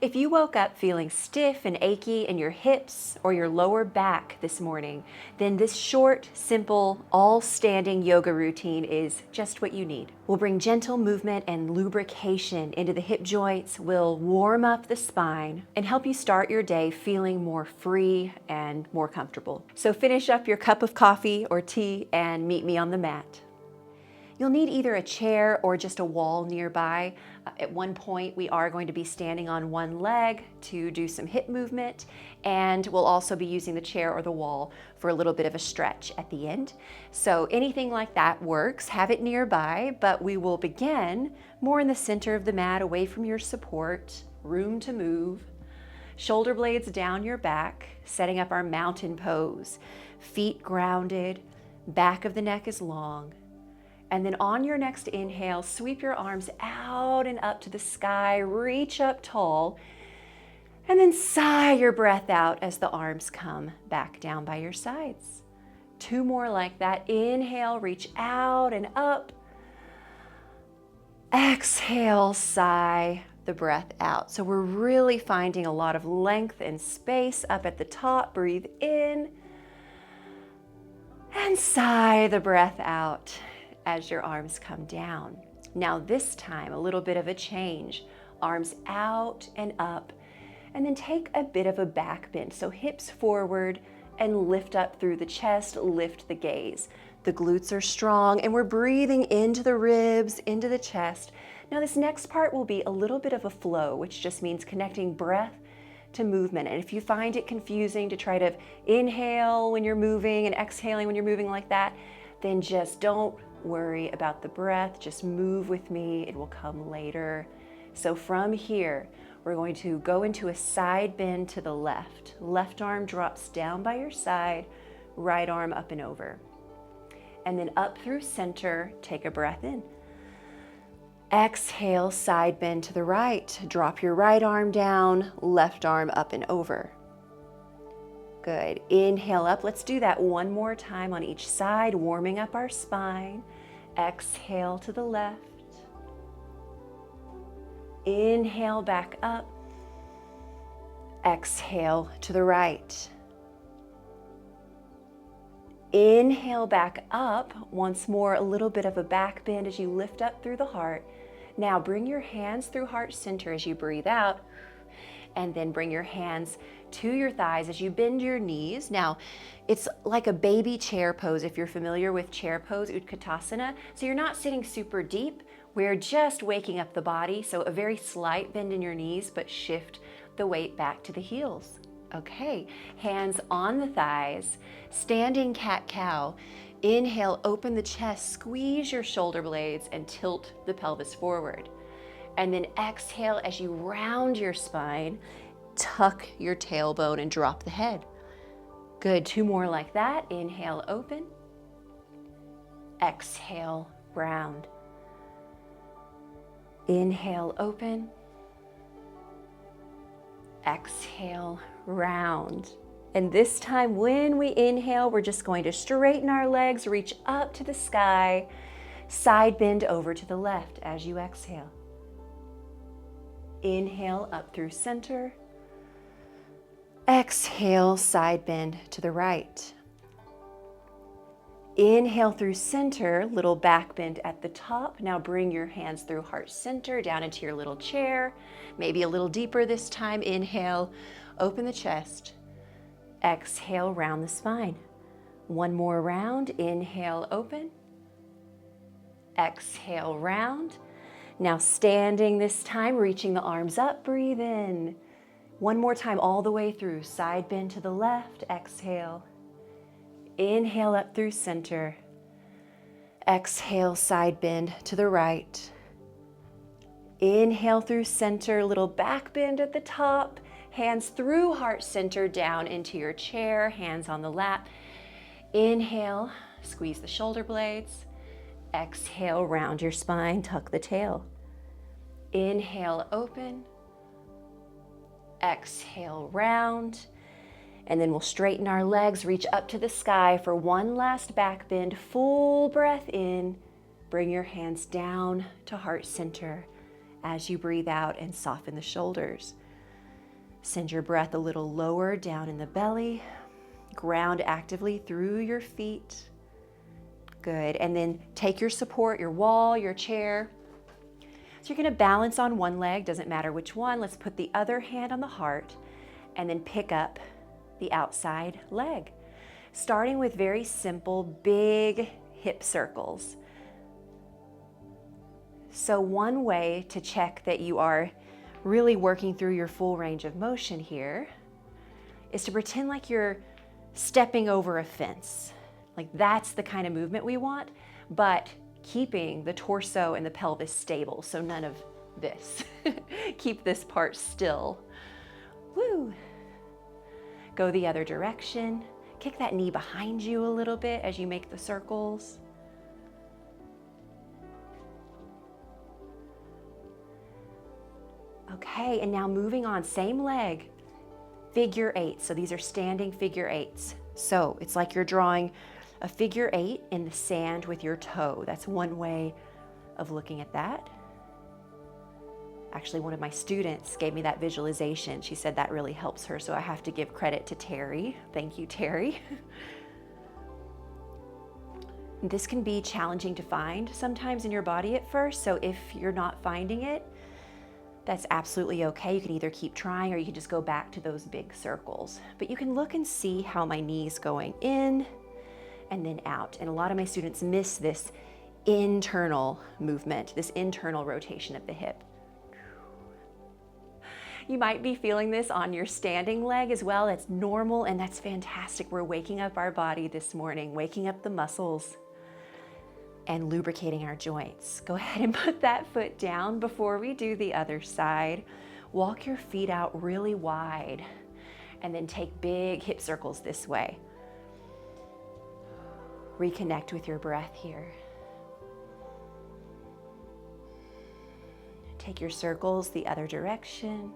If you woke up feeling stiff and achy in your hips or your lower back this morning, then this short, simple, all-standing yoga routine is just what you need. We'll bring gentle movement and lubrication into the hip joints, we'll warm up the spine, and help you start your day feeling more free and more comfortable. So finish up your cup of coffee or tea and meet me on the mat. You'll need either a chair or just a wall nearby. At one point, we are going to be standing on one leg to do some hip movement, and we'll also be using the chair or the wall for a little bit of a stretch at the end. So anything like that works. Have it nearby, but we will begin more in the center of the mat, away from your support, room to move. Shoulder blades down your back, setting up our mountain pose. Feet grounded, back of the neck is long. And then on your next inhale, sweep your arms out and up to the sky, reach up tall, and then sigh your breath out as the arms come back down by your sides. 2 more like that. Inhale, reach out and up. Exhale, sigh the breath out. So we're really finding a lot of length and space up at the top. Breathe in and sigh the breath out as your arms come down. Now this time, a little bit of a change. Arms out and up, and then take a bit of a back bend. So hips forward and lift up through the chest, lift the gaze. The glutes are strong and we're breathing into the ribs, into the chest. Now this next part will be a little bit of a flow, which just means connecting breath to movement. And if you find it confusing to try to inhale when you're moving and exhaling when you're moving like that, then just don't worry about the breath, just move with me, it will come later. So from here, we're going to go into a side bend to the left. Left arm drops down by your side, right arm up and over. And then up through center, take a breath in. Exhale, side bend to the right. Drop your right arm down, left arm up and over. Good. Inhale up. Let's do that one more time on each side, warming up our spine. Exhale to the left. Inhale back up. Exhale to the right. Inhale back up. Once more, a little bit of a back bend as you lift up through the heart. Now bring your hands through heart center as you breathe out. And then bring your hands to your thighs as you bend your knees. Now, it's like a baby chair pose if you're familiar with chair pose, Utkatasana. So you're not sitting super deep, we're just waking up the body. So a very slight bend in your knees, but shift the weight back to the heels. Okay, hands on the thighs, standing cat-cow. Inhale, open the chest, squeeze your shoulder blades and tilt the pelvis forward. And then exhale as you round your spine, tuck your tailbone and drop the head. Good, 2 more like that. Inhale, open. Exhale, round. Inhale, open. Exhale, round. And this time when we inhale, we're just going to straighten our legs, reach up to the sky, side bend over to the left as you exhale. Inhale up through center. Exhale, side bend to the right. Inhale through center, little back bend at the top. Now bring your hands through heart center, down into your little chair. Maybe a little deeper this time. Inhale, open the chest. Exhale, round the spine. 1 more round. Inhale, open. Exhale, round. Now standing this time, reaching the arms up, breathe in. 1 more time all the way through. Side bend to the left, exhale. Inhale up through center. Exhale, side bend to the right. Inhale through center, little back bend at the top. Hands through heart center, down into your chair, hands on the lap. Inhale, squeeze the shoulder blades. Exhale, round your spine, tuck the tail. Inhale, open. Exhale, round. And then we'll straighten our legs, reach up to the sky for 1 last back bend. Full breath in. Bring your hands down to heart center as you breathe out and soften the shoulders. Send your breath a little lower down in the belly. Ground actively through your feet. Good. And then take your support, your wall, your chair. So you're going to balance on one leg, doesn't matter which one. Let's put the other hand on the heart and then pick up the outside leg. Starting with very simple, big hip circles. So one way to check that you are really working through your full range of motion here is to pretend like you're stepping over a fence. Like that's the kind of movement we want, but keeping the torso and the pelvis stable, so none of this. Keep this part still. Woo! Go the other direction. Kick that knee behind you a little bit as you make the circles. Okay, and now moving on, same leg, figure eight. So these are standing figure eights. So it's like you're drawing a figure eight in the sand with your toe. That's one way of looking at that. Actually, one of my students gave me that visualization. She said that really helps her, so I have to give credit to Terry. Thank you, Terry. This can be challenging to find sometimes in your body at first, so if you're not finding it, that's absolutely okay. You can either keep trying or you can just go back to those big circles. But you can look and see how my knee's going in and then out. And a lot of my students miss this internal movement, this internal rotation of the hip. You might be feeling this on your standing leg as well. That's normal and that's fantastic. We're waking up our body this morning, waking up the muscles and lubricating our joints. Go ahead and put that foot down before we do the other side. Walk your feet out really wide and then take big hip circles this way. Reconnect with your breath here. Take your circles the other direction.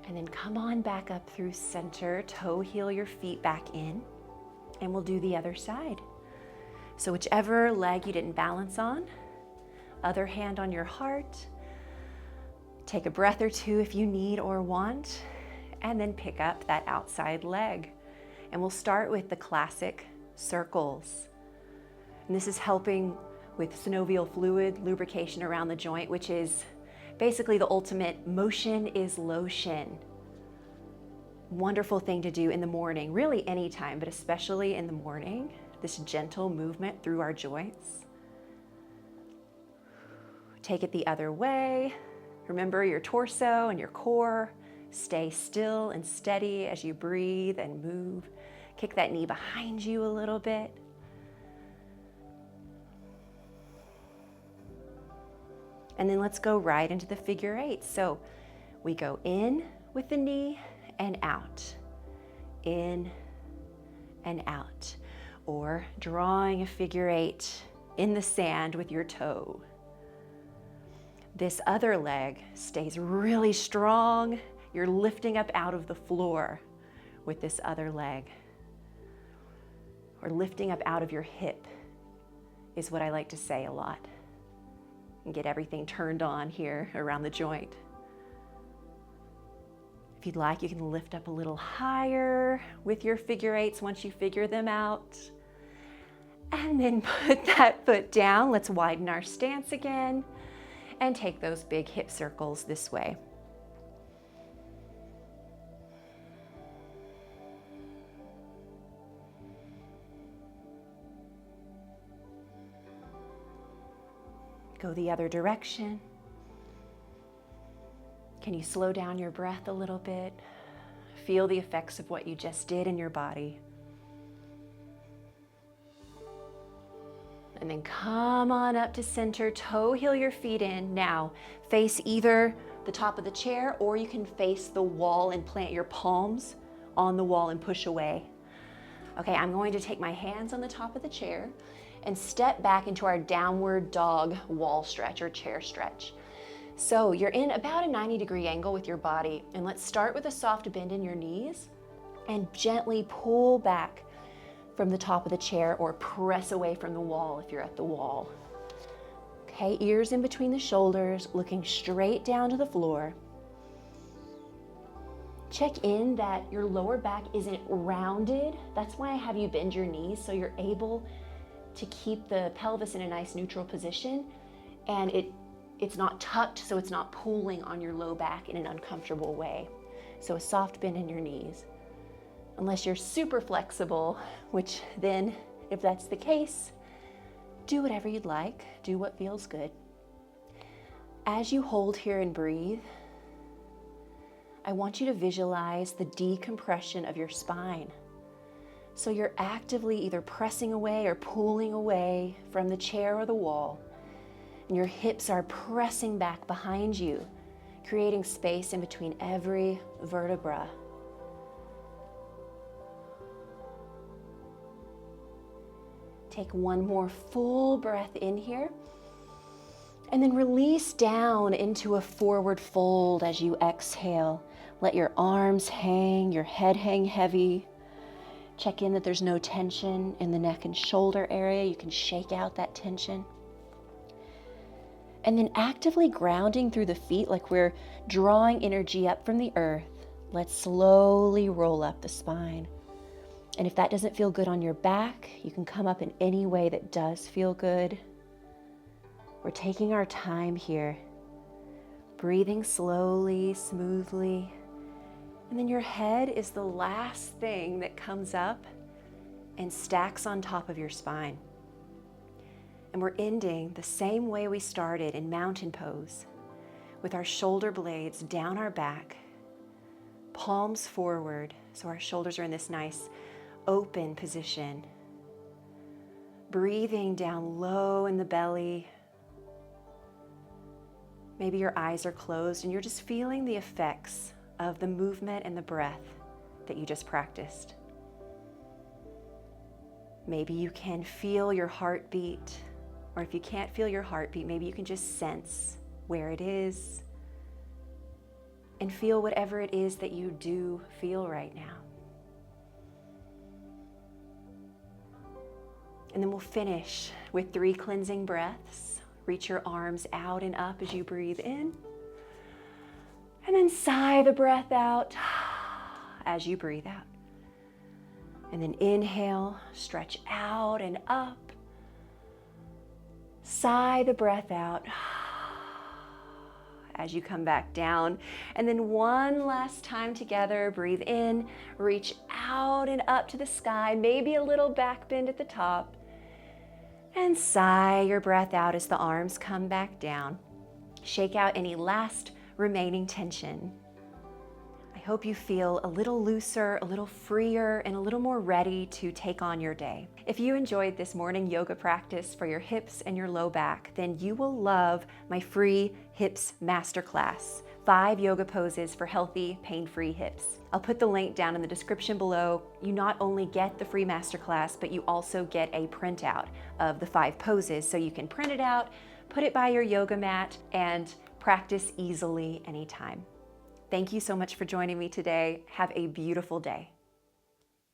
And then come on back up through center, toe heel your feet back in, and we'll do the other side. So whichever leg you didn't balance on, other hand on your heart, take a breath or two if you need or want, and then pick up that outside leg. And we'll start with the classic circles. And this is helping with synovial fluid lubrication around the joint, which is basically the ultimate motion is lotion. Wonderful thing to do in the morning, really anytime, but especially in the morning, this gentle movement through our joints. Take it the other way. Remember your torso and your core. Stay still and steady as you breathe and move. Kick that knee behind you a little bit. And then let's go right into the figure eight. So we go in with the knee and out, in and out, or drawing a figure eight in the sand with your toe. This other leg stays really strong. You're lifting up out of the floor with this other leg, or lifting up out of your hip is what I like to say a lot. And get everything turned on here around the joint. If you'd like, you can lift up a little higher with your figure eights once you figure them out. And then put that foot down. Let's widen our stance again and take those big hip circles this way. Go the other direction. Can you slow down your breath a little bit? Feel the effects of what you just did in your body. And then come on up to center, toe heel your feet in. Now, face either the top of the chair or you can face the wall and plant your palms on the wall and push away. Okay, I'm going to take my hands on the top of the chair and step back into our downward dog wall stretch or chair stretch. So you're in about a 90-degree angle with your body, and let's start with a soft bend in your knees and gently pull back from the top of the chair or press away from the wall if you're at the wall. Okay, ears in between the shoulders, looking straight down to the floor. Check in that your lower back isn't rounded. That's why I have you bend your knees so you're able to keep the pelvis in a nice neutral position, and it's not tucked, so it's not pulling on your low back in an uncomfortable way. So a soft bend in your knees. Unless you're super flexible, which then, if that's the case, do whatever you'd like, do what feels good. As you hold here and breathe, I want you to visualize the decompression of your spine. So you're actively either pressing away or pulling away from the chair or the wall, and your hips are pressing back behind you, creating space in between every vertebra. Take one more full breath in here, and then release down into a forward fold as you exhale. Let your arms hang, your head hang heavy. Check in that there's no tension in the neck and shoulder area. You can shake out that tension. And then actively grounding through the feet like we're drawing energy up from the earth. Let's slowly roll up the spine. And if that doesn't feel good on your back, you can come up in any way that does feel good. We're taking our time here, breathing slowly, smoothly. And then your head is the last thing that comes up and stacks on top of your spine. And we're ending the same way we started in mountain pose, with our shoulder blades down our back, palms forward, so our shoulders are in this nice open position. Breathing down low in the belly. Maybe your eyes are closed and you're just feeling the effects of the movement and the breath that you just practiced. Maybe you can feel your heartbeat, or if you can't feel your heartbeat, maybe you can just sense where it is and feel whatever it is that you do feel right now. And then we'll finish with 3 cleansing breaths. Reach your arms out and up as you breathe in. And then sigh the breath out as you breathe out. And then inhale, stretch out and up. Sigh the breath out as you come back down. And then one last time together, breathe in, reach out and up to the sky, maybe a little back bend at the top. And sigh your breath out as the arms come back down. Shake out any last remaining tension. I hope you feel a little looser, a little freer, and a little more ready to take on your day. If you enjoyed this morning yoga practice for your hips and your low back, then you will love my free hips masterclass, 5 yoga poses for healthy, pain-free hips. I'll put the link down in the description below. You not only get the free masterclass, but you also get a printout of the 5 poses, so you can print it out, put it by your yoga mat, and practice easily anytime. Thank you so much for joining me today. Have a beautiful day.